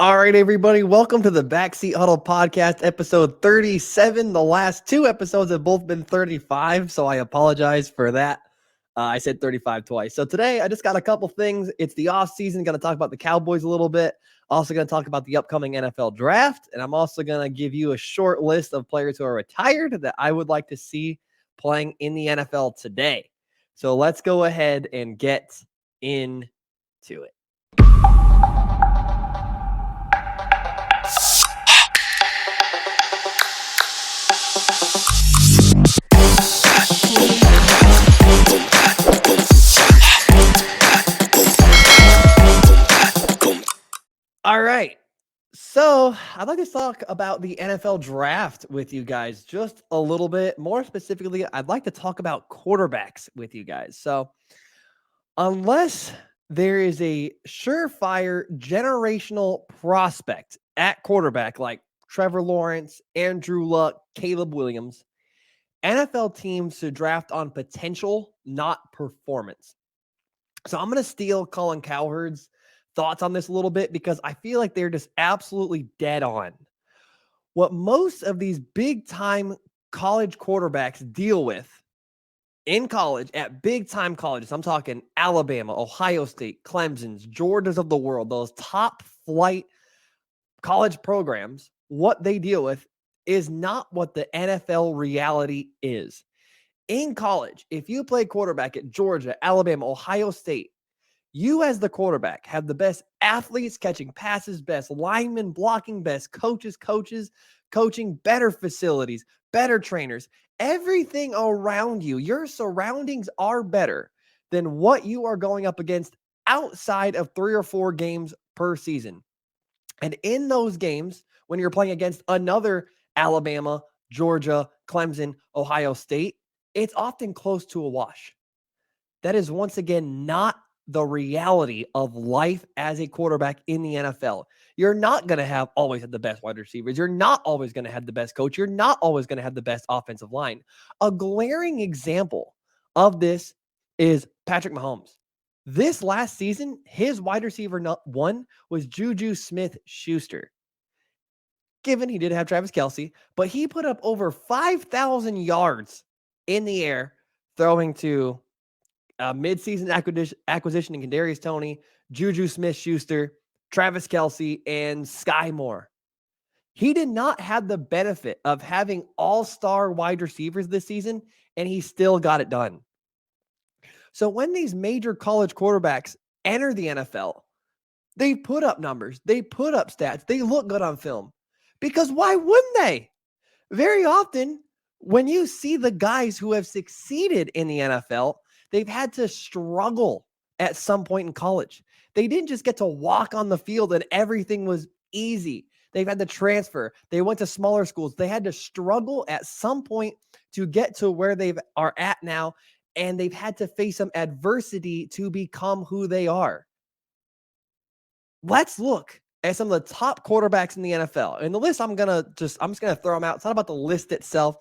All right, everybody, welcome to the Backseat Huddle Podcast, episode 37. The last two episodes have both been 35, so I apologize for that. I said 35 twice. So today, I just got a couple things. It's the offseason. Going to talk about the Cowboys a little bit. Also going to talk about the upcoming NFL draft. And I'm also going to give you a short list of players who are retired that I would like to see playing in the NFL today. So let's go ahead and get into it. All right. So I'd like to talk about the NFL draft with you guys just a little bit. More specifically, I'd like to talk about quarterbacks with you guys. So unless there is a surefire generational prospect at quarterback like Trevor Lawrence, Andrew Luck, Caleb Williams, NFL teams should draft on potential, not performance. So I'm going to steal Colin Cowherd's thoughts on this a little bit because I feel like they're just absolutely dead on. What most of these big time college quarterbacks deal with in college at big time colleges, I'm talking Alabama, Ohio State, Clemson's, Georgia's of the world, those top flight college programs, what they deal with is not what the NFL reality is. In college, if you play quarterback at Georgia, Alabama, Ohio State, you as the quarterback have the best athletes catching passes, best linemen blocking, best coaches coaching, better facilities, better trainers, everything around you. Your surroundings are better than what you are going up against outside of 3 or 4 games per season. And in those games, when you're playing against another Alabama, Georgia, Clemson, Ohio State, it's often close to a wash. That is once again not the reality of life as a quarterback in the NFL. You're not going to always have the best wide receivers. You're not always going to have the best coach. You're not always going to have the best offensive line. A glaring example of this is Patrick Mahomes. This last season, his wide receiver one was Juju Smith-Schuster. Given he did have Travis Kelce, but he put up over 5,000 yards in the air throwing to mid-season acquisition in Kadarius Toney, Juju Smith-Schuster, Travis Kelce, and Sky Moore. He did not have the benefit of having all-star wide receivers this season, and he still got it done. So when these major college quarterbacks enter the NFL, they put up numbers, they put up stats, they look good on film. Because why wouldn't they? Very often, when you see the guys who have succeeded in the NFL, they've had to struggle at some point in college. They didn't just get to walk on the field and everything was easy. They've had to transfer. They went to smaller schools. They had to struggle at some point to get to where they are at now, and they've had to face some adversity to become who they are. Let's look at some of the top quarterbacks in the NFL. And the list I'm just going to throw them out. It's not about the list itself,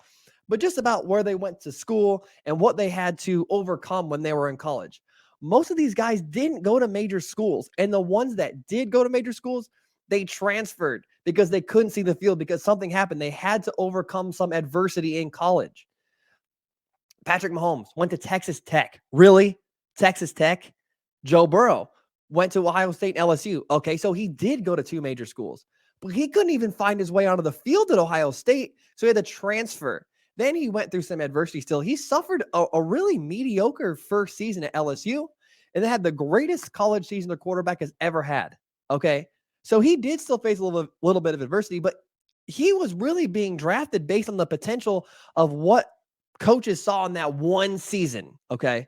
but just about where they went to school and what they had to overcome when they were in college. Most of these guys didn't go to major schools, and the ones that did go to major schools, they transferred because they couldn't see the field because something happened. They had to overcome some adversity in college. Patrick Mahomes went to Texas Tech. Really? Texas Tech? Joe Burrow went to Ohio State and LSU. Okay, so he did go to 2 major schools, but he couldn't even find his way onto the field at Ohio State, so he had to transfer. Then he went through some adversity still. He suffered a really mediocre first season at LSU, and then had the greatest college season a quarterback has ever had. Okay, so he did still face a little bit of adversity, but he was really being drafted based on the potential of what coaches saw in that one season. Okay,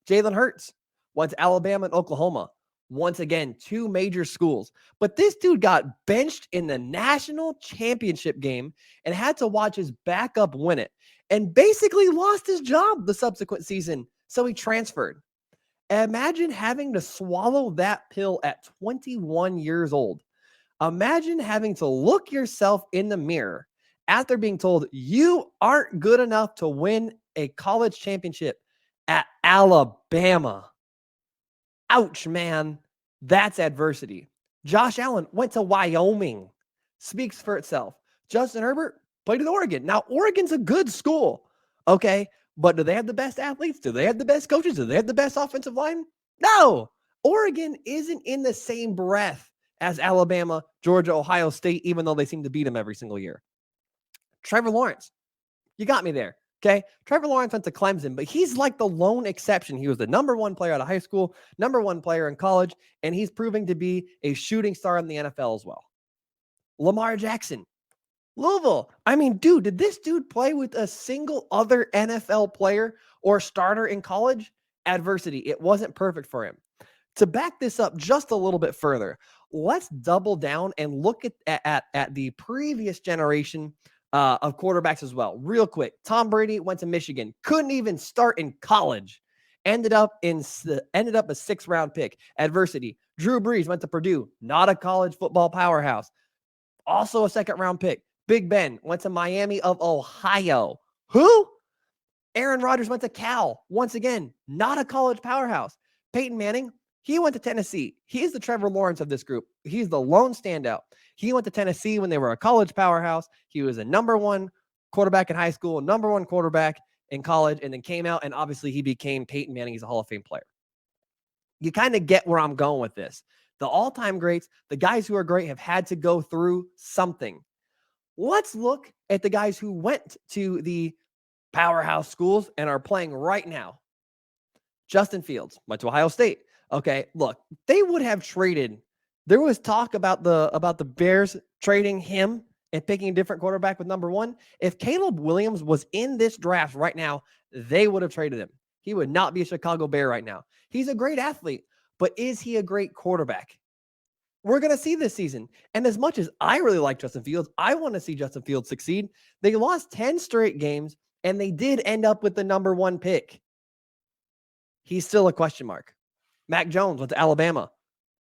Jalen Hurts went to Alabama and Oklahoma. Once again, 2 major schools. But this dude got benched in the national championship game and had to watch his backup win it and basically lost his job the subsequent season. So he transferred. Imagine having to swallow that pill at 21 years old. Imagine having to look yourself in the mirror after being told you aren't good enough to win a college championship at Alabama. Ouch, man. That's adversity. Josh Allen went to Wyoming. Speaks for itself. Justin Herbert played at Oregon. Now, Oregon's a good school, okay? But do they have the best athletes? Do they have the best coaches? Do they have the best offensive line? No. Oregon isn't in the same breath as Alabama, Georgia, Ohio State, even though they seem to beat them every single year. Trevor Lawrence, you got me there. Okay. Trevor Lawrence went to Clemson, but he's like the lone exception. He was the number one player out of high school, number one player in college, and he's proving to be a shooting star in the NFL as well. Lamar Jackson, Louisville. I mean, dude, did this dude play with a single other NFL player or starter in college? Adversity. It wasn't perfect for him. To back this up just a little bit further, let's double down and look at the previous generation of quarterbacks as well. Real quick, Tom Brady went to Michigan, couldn't even start in college, ended up a 6th round pick. Adversity. Drew Brees went to Purdue, not a college football powerhouse, also a 2nd round pick. Big Ben went to Miami of Ohio. Who? Aaron Rodgers went to Cal. Once again, not a college powerhouse. Peyton Manning, he went to Tennessee. He's the Trevor Lawrence of this group. He's the lone standout. He went to Tennessee when they were a college powerhouse. He was a number one quarterback in high school, number one quarterback in college, and then came out, and obviously he became Peyton Manning. He's a Hall of Fame player. You kind of get where I'm going with this. The all-time greats, the guys who are great, have had to go through something. Let's look at the guys who went to the powerhouse schools and are playing right now. Justin Fields went to Ohio State. Okay, look, they would have traded. There was talk about the Bears trading him and picking a different quarterback with number 1. If Caleb Williams was in this draft right now, they would have traded him. He would not be a Chicago Bear right now. He's a great athlete, but is he a great quarterback? We're going to see this season. And as much as I really like Justin Fields, I want to see Justin Fields succeed. They lost 10 straight games, and they did end up with the number 1 pick. He's still a question mark. Mac Jones went to Alabama.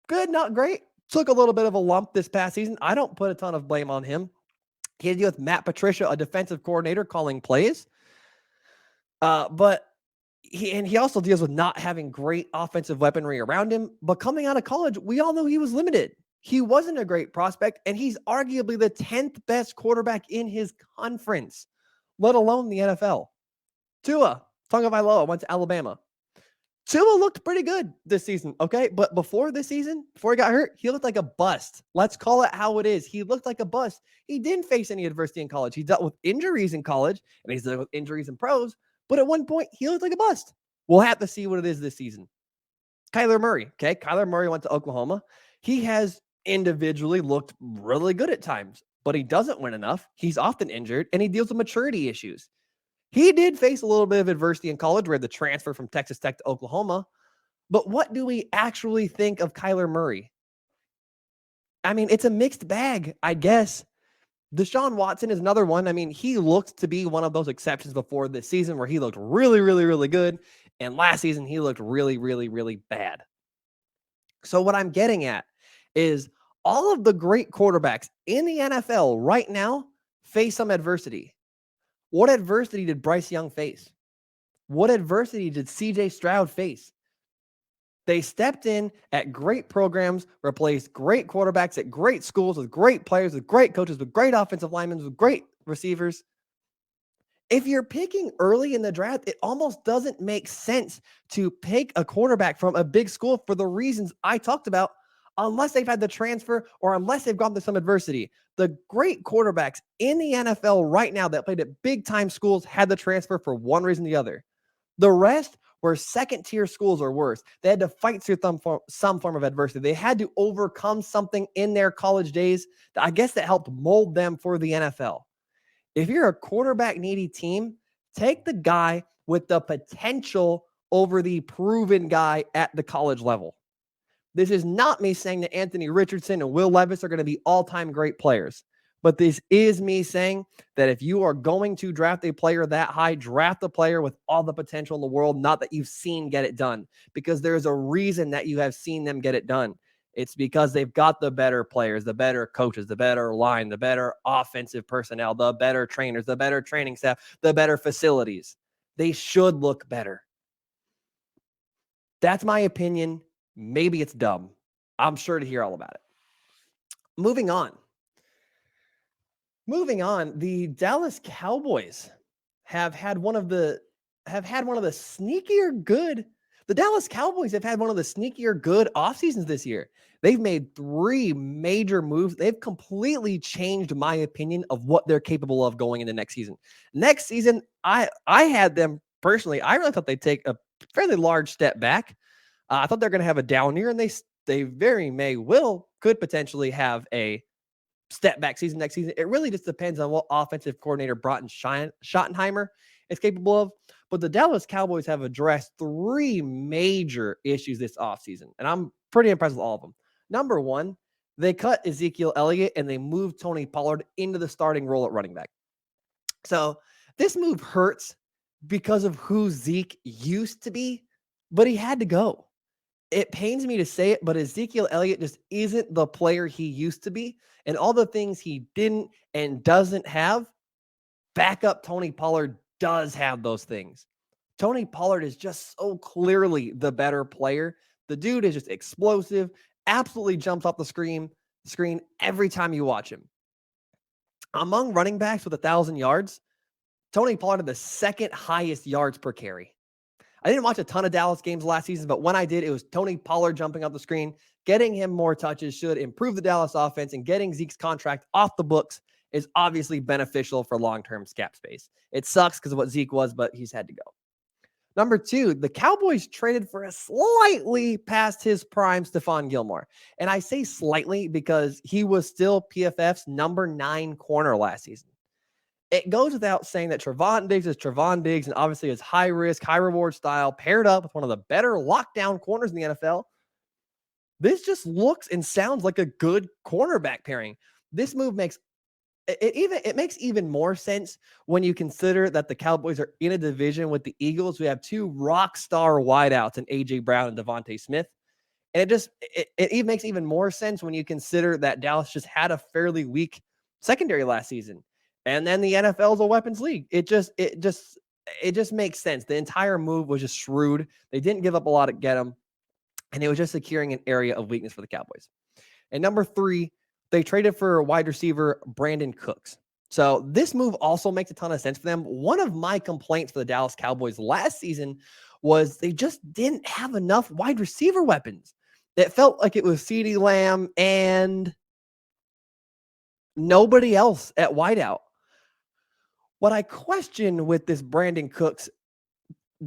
Good, not great. Took a little bit of a lump this past season. I don't put a ton of blame on him. He had to deal with Matt Patricia, a defensive coordinator, calling plays. But he also deals with not having great offensive weaponry around him. But coming out of college, we all know he was limited. He wasn't a great prospect, and he's arguably the 10th best quarterback in his conference, let alone the NFL. Tua Tagovailoa went to Alabama. Tua looked pretty good this season, okay? But before this season, before he got hurt, he looked like a bust. Let's call it how it is. He looked like a bust. He didn't face any adversity in college. He dealt with injuries in college, and he's dealt with injuries in pros. But at one point, he looked like a bust. We'll have to see what it is this season. Kyler Murray, okay? Kyler Murray went to Oklahoma. He has individually looked really good at times, but he doesn't win enough. He's often injured, and he deals with maturity issues. He did face a little bit of adversity in college, where the transfer from Texas Tech to Oklahoma. But what do we actually think of Kyler Murray? I mean, it's a mixed bag, I guess. Deshaun Watson is another one. I mean, he looked to be one of those exceptions before this season, where he looked really, really, really good. And last season, he looked really, really, really bad. So what I'm getting at is all of the great quarterbacks in the NFL right now face some adversity. What adversity did Bryce Young face? What adversity did CJ Stroud face? They stepped in at great programs, replaced great quarterbacks at great schools with great players, with great coaches, with great offensive linemen, with great receivers. If you're picking early in the draft, it almost doesn't make sense to pick a quarterback from a big school for the reasons I talked about, unless they've had the transfer or unless they've gone through some adversity. The great quarterbacks in the NFL right now that played at big time schools had the transfer for one reason or the other. The rest were second tier schools or worse. They had to fight through some form of adversity. They had to overcome something in their college days that I guess that helped mold them for the NFL. If you're a quarterback needy team, take the guy with the potential over the proven guy at the college level. This is not me saying that Anthony Richardson and Will Levis are going to be all-time great players. But this is me saying that if you are going to draft a player that high, draft a player with all the potential in the world, not that you've seen get it done, because there's a reason that you have seen them get it done. It's because they've got the better players, the better coaches, the better line, the better offensive personnel, the better trainers, the better training staff, the better facilities. They should look better. That's my opinion. Maybe it's dumb. I'm sure to hear all about it. Moving on. The Dallas Cowboys have had one of the sneakier good. The Dallas Cowboys have had one of the sneakier good off seasons this year. They've made 3 major moves. They've completely changed my opinion of what they're capable of going into next season. Next season, I had them personally. I really thought they'd take a fairly large step back. I thought they're going to have a down year, and they very could potentially have a step back season next season. It really just depends on what offensive coordinator Broughton Schottenheimer is capable of. But the Dallas Cowboys have addressed 3 major issues this offseason, and I'm pretty impressed with all of them. Number one, they cut Ezekiel Elliot and they moved Tony Pollard into the starting role at running back. So this move hurts because of who Zeke used to be, but he had to go. It pains me to say it, but Ezekiel Elliott just isn't the player he used to be. And all the things he didn't and doesn't have, backup Tony Pollard does have those things. Tony Pollard is just so clearly the better player. The dude is just explosive, absolutely jumps off the screen every time you watch him. Among running backs with 1,000 yards, Tony Pollard had the 2nd highest yards per carry. I didn't watch a ton of Dallas games last season, but when I did, it was Tony Pollard jumping off the screen. Getting him more touches should improve the Dallas offense, and getting Zeke's contract off the books is obviously beneficial for long-term cap space. It sucks because of what Zeke was, but he's had to go. Number 2, the Cowboys traded for a slightly past his prime Stephon Gilmore. And I say slightly because he was still PFF's number 9 corner last season. It goes without saying that Trevon Diggs is Trevon Diggs, and obviously his high risk, high reward style paired up with one of the better lockdown corners in the NFL. This just looks and sounds like a good cornerback pairing. This move makes even more sense when you consider that the Cowboys are in a division with the Eagles. We have 2 rock star wideouts in AJ Brown and Devontae Smith. And it makes even more sense when you consider that Dallas just had a fairly weak secondary last season. And then the NFL is a weapons league. It just makes sense. The entire move was just shrewd. They didn't give up a lot to get him, and it was just securing an area of weakness for the Cowboys. And number 3, they traded for wide receiver Brandin Cooks. So this move also makes a ton of sense for them. One of my complaints for the Dallas Cowboys last season was they just didn't have enough wide receiver weapons. It felt like it was CeeDee Lamb and nobody else at wideout. What I question with this Brandin Cooks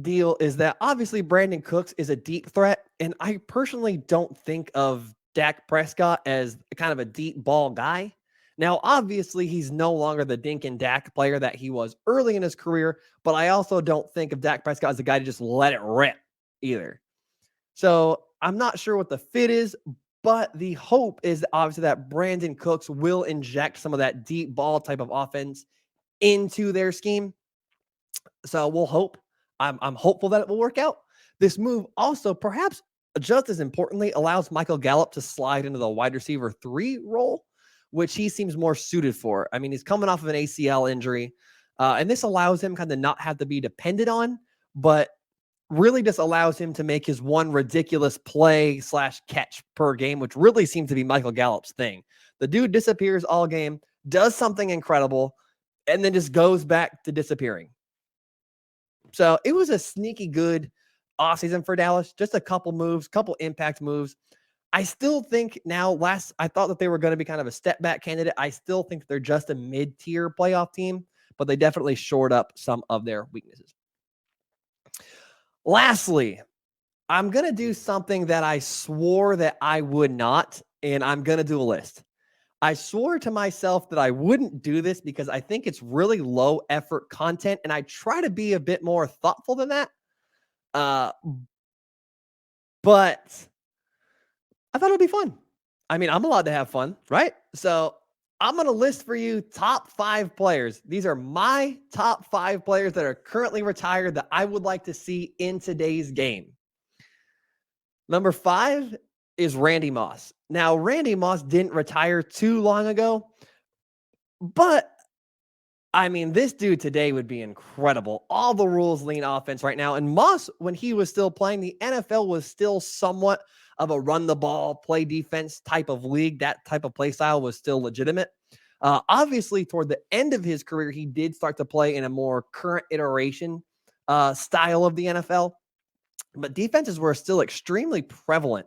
deal is that obviously Brandin Cooks is a deep threat, and I personally don't think of Dak Prescott as kind of a deep ball guy. Now, obviously, he's no longer the dink and Dak player that he was early in his career, but I also don't think of Dak Prescott as a guy to just let it rip either. So I'm not sure what the fit is, but the hope is obviously that Brandin Cooks will inject some of that deep ball type of offense into their scheme. So we'll hope. I'm hopeful that it will work out. This move also, perhaps just as importantly, allows Michael Gallup to slide into the wide receiver 3 role, which he seems more suited for. I mean, he's coming off of an ACL injury, and this allows him kind of not have to be depended on, but really just allows him to make his one ridiculous play/catch per game, which really seems to be Michael Gallup's thing. The dude disappears all game, does something incredible, and then just goes back to disappearing. So it was a sneaky good offseason for Dallas. Just a couple moves, couple impact moves. I still think now, I thought that they were going to be kind of a step back candidate. I still think they're just a mid-tier playoff team, but they definitely shored up some of their weaknesses. Lastly, I'm going to do something that I swore that I would not, and I'm going to do a list. I swore to myself that I wouldn't do this because I think it's really low effort content, and I try to be a bit more thoughtful than that. But I thought it would be fun. I mean, I'm allowed to have fun, right? So I'm going to list for you top 5 players. These are my top 5 players that are currently retired that I would like to see in today's game. Number 5 is Randy Moss. Now, Randy Moss didn't retire too long ago, but I mean, this dude today would be incredible. All the rules lean offense right now. And Moss, when he was still playing, the NFL was still somewhat of a run the ball, play defense type of league. That type of play style was still legitimate. Obviously, toward the end of his career, he did start to play in a more current iteration style of the NFL. But defenses were still extremely prevalent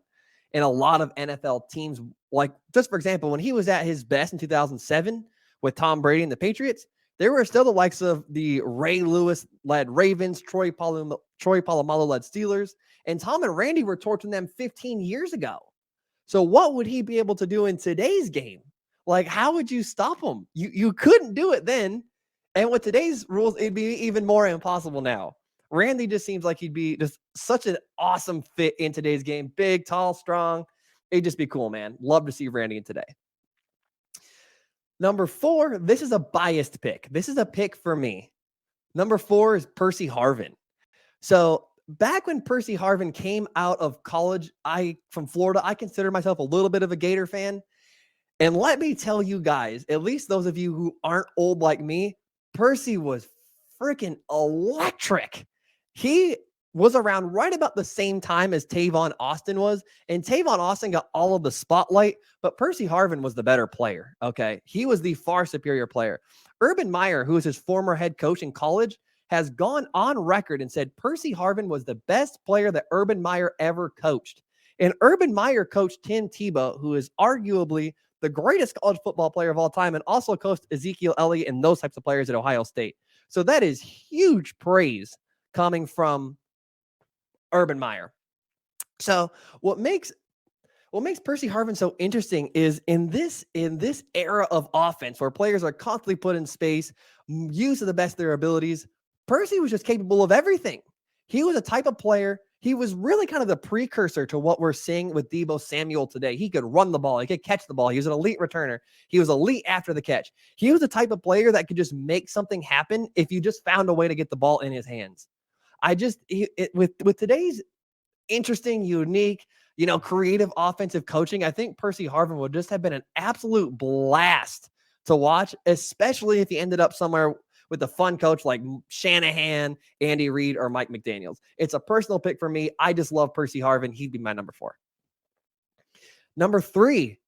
in a lot of NFL teams. Like, just for example, when he was at his best in 2007 with Tom Brady and the Patriots, there were still the likes of the Ray Lewis-led Ravens, Troy Polamalu-led Steelers, and Tom and Randy were torching them 15 years ago. So what would he be able to do in today's game? Like, how would you stop him? You couldn't do it then. And with today's rules, it'd be even more impossible now. Randy just seems like he'd be just such an awesome fit in today's game. Big, tall, strong. It'd just be cool, man. Love to see Randy in today. Number 4, this is a biased pick. This is a pick for me. Number 4 is Percy Harvin. So back when Percy Harvin came out of college, from Florida, I consider myself a little bit of a Gator fan. And let me tell you guys, at least those of you who aren't old like me, Percy was freaking electric. He was around right about the same time as Tavon Austin was, and Tavon Austin got all of the spotlight, but Percy Harvin was the better player, okay? He was the far superior player. Urban Meyer, who was his former head coach in college, has gone on record and said Percy Harvin was the best player that Urban Meyer ever coached. And Urban Meyer coached Tim Tebow, who is arguably the greatest college football player of all time, and also coached Ezekiel Elliot and those types of players at Ohio State. So that is huge praise coming from Urban Meyer. So what makes Percy Harvin so interesting is in this era of offense where players are constantly put in space, used to the best of their abilities, Percy was just capable of everything. He was a type of player. He was really kind of the precursor to what we're seeing with Deebo Samuel today. He could run the ball. He could catch the ball. He was an elite returner. He was elite after the catch. He was the type of player that could just make something happen if you just found a way to get the ball in his hands. With today's interesting, unique, creative offensive coaching, I think Percy Harvin would just have been an absolute blast to watch, especially if he ended up somewhere with a fun coach like Shanahan, Andy Reid, or Mike McDaniels. It's a personal pick for me. I just love Percy Harvin. He'd be my number 4. Number 3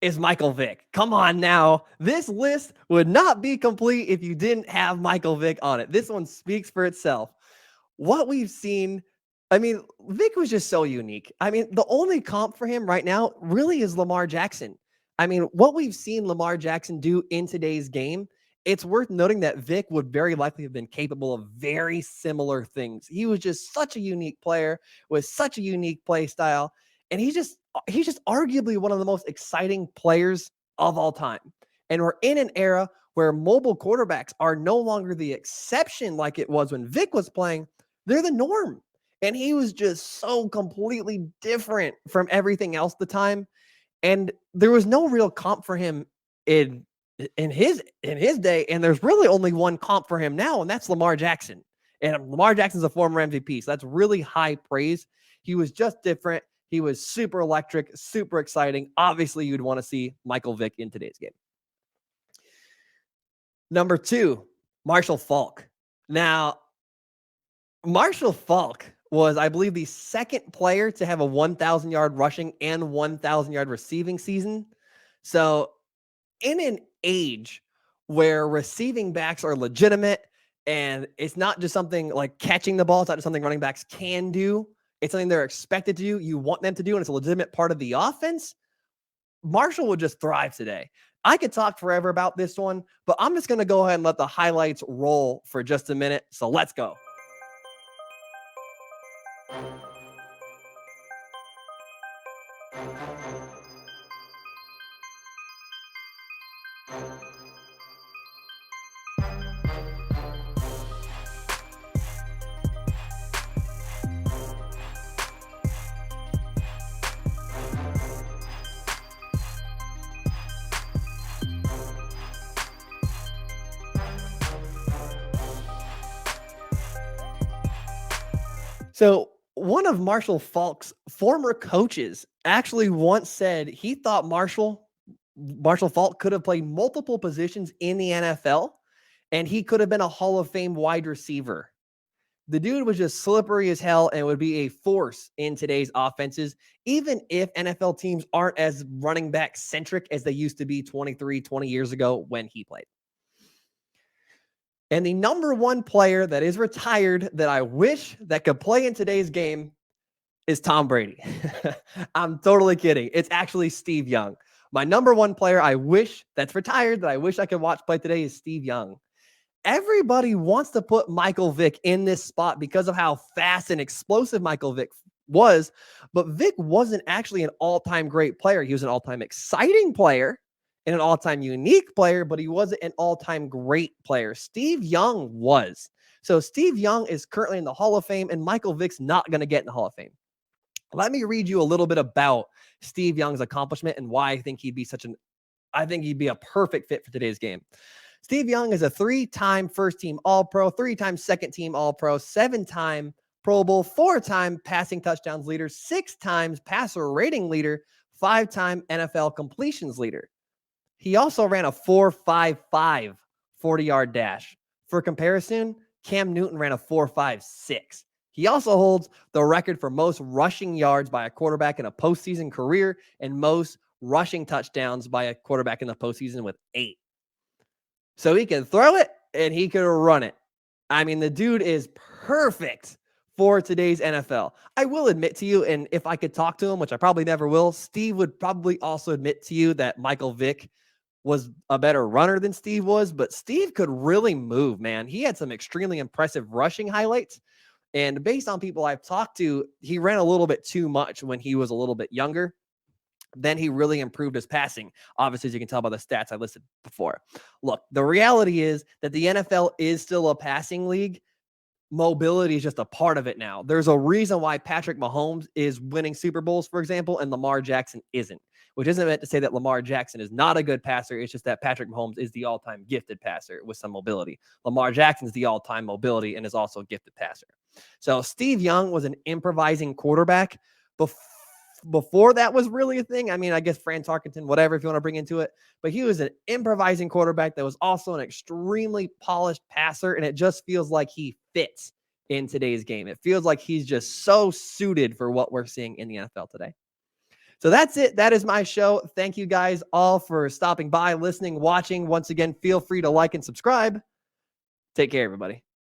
is Michael Vick. Come on now. This list would not be complete if you didn't have Michael Vick on it. This one speaks for itself. What we've seen, Vick was just so unique. The only comp for him right now really is Lamar Jackson. What we've seen Lamar Jackson do in today's game, it's worth noting that Vick would very likely have been capable of very similar things. He was just such a unique player with such a unique play style. And he's just arguably one of the most exciting players of all time. And we're in an era where mobile quarterbacks are no longer the exception like it was when Vick was playing. They're the norm. And he was just so completely different from everything else at the time. And there was no real comp for him in his day. And there's really only one comp for him now, and that's Lamar Jackson. And Lamar Jackson's a former MVP. So that's really high praise. He was just different. He was super electric, super exciting. Obviously, you'd want to see Michael Vick in today's game. Number 2, Marshall Faulk. Now, Marshall Faulk was, I believe, the second player to have a 1,000-yard rushing and 1,000-yard receiving season. So in an age where receiving backs are legitimate and it's not just something like catching the ball, it's not just something running backs can do, it's something they're expected to do, you want them to do, and it's a legitimate part of the offense, Marshall would just thrive today. I could talk forever about this one, but I'm just going to go ahead and let the highlights roll for just a minute. So let's go. So one of Marshall Faulk's former coaches actually once said he thought Marshall Faulk could have played multiple positions in the NFL, and he could have been a Hall of Fame wide receiver The dude was just slippery as hell and would be a force in today's offenses, even if NFL teams aren't as running back centric as they used to be 20 years ago when he played. And the number one player that is retired that I wish that could play in today's game is Tom Brady. I'm totally kidding. It's actually Steve Young. My number one player I wish that's retired that I wish I could watch play today is Steve Young. Everybody wants to put Michael Vick in this spot because of how fast and explosive Michael Vick was. But Vick wasn't actually an all-time great player. He was an all-time exciting player and an all-time unique player, but he wasn't an all-time great player. Steve Young was. So Steve Young is currently in the Hall of Fame, and Michael Vick's not going to get in the Hall of Fame. Let me read you a little bit about Steve Young's accomplishment and why I think he'd be a perfect fit for today's game. Steve Young is a 3-time first-team All-Pro, 3-time second-team All-Pro, 7-time Pro Bowl, 4-time passing touchdowns leader, 6 times passer rating leader, 5-time NFL completions leader. He also ran a 4.55 40-yard dash. For comparison, Cam Newton ran a 4.56. He also holds the record for most rushing yards by a quarterback in a postseason career and most rushing touchdowns by a quarterback in the postseason with 8. So he can throw it and he can run it. I mean, the dude is perfect for today's NFL. I will admit to you, and if I could talk to him, which I probably never will, Steve would probably also admit to you that Michael Vick was a better runner than Steve was, but Steve could really move, man. He had some extremely impressive rushing highlights. And based on people I've talked to, he ran a little bit too much when he was a little bit younger. Then he really improved his passing. Obviously, as you can tell by the stats I listed before. Look, the reality is that the NFL is still a passing league. Mobility is just a part of it now. There's a reason why Patrick Mahomes is winning Super Bowls, for example, and Lamar Jackson isn't, which isn't meant to say that Lamar Jackson is not a good passer. It's just that Patrick Mahomes is the all-time gifted passer with some mobility. Lamar Jackson is the all-time mobility and is also a gifted passer. So Steve Young was an improvising quarterback before that was really a thing. I mean, I guess Fran Tarkenton, whatever, if you want to bring into it, but he was an improvising quarterback that was also an extremely polished passer. And it just feels like he fits in today's game. It feels like he's just so suited for what we're seeing in the NFL today. So that's it. That is my show. Thank you guys all for stopping by, listening, watching. Once again, feel free to like and subscribe. Take care, everybody.